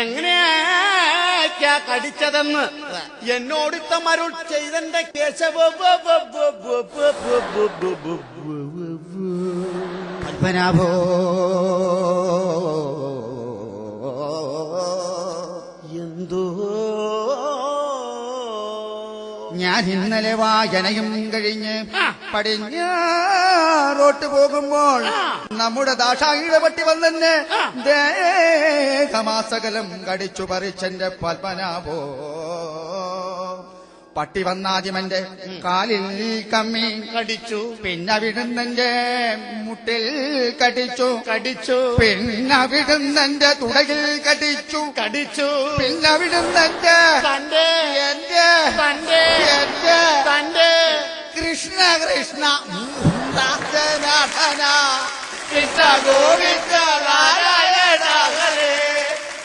എങ്ങനെയാ കടിച്ചതെന്ന് എന്നോടിത്ത മരുൾ ചെയ്തന്റെ കേശവ പത്മനാഭോ എന്തോ ഞാൻ ഇന്നലെ വായനയും കഴിഞ്ഞ് പടിഞ്ഞാറോട്ട് പോകുമ്പോൾ നമ്മുടെ ദാക്ഷായിയുടെ പട്ടി വന്നെന്നെ ദേഹമാസകലം കടിച്ചു പറിച്ചെന്റെ പത്മനാഭോ. പട്ടി വന്നാദ്യമെന്റെ കാലിൽ കമ്മി കടിച്ചു, പിന്നെ വിടുന്നെന്റെ മുട്ടിൽ കടിച്ചു, പിന്നെ വിടുന്നെന്റെ തുടയിൽ കടിച്ചു, പിന്നെ വിടുന്നെന്റെ എന്റെ കൃഷ്ണ കൃഷ്ണ ദാസനാഥന കൃഷ്ണ ഗോവിന്ദ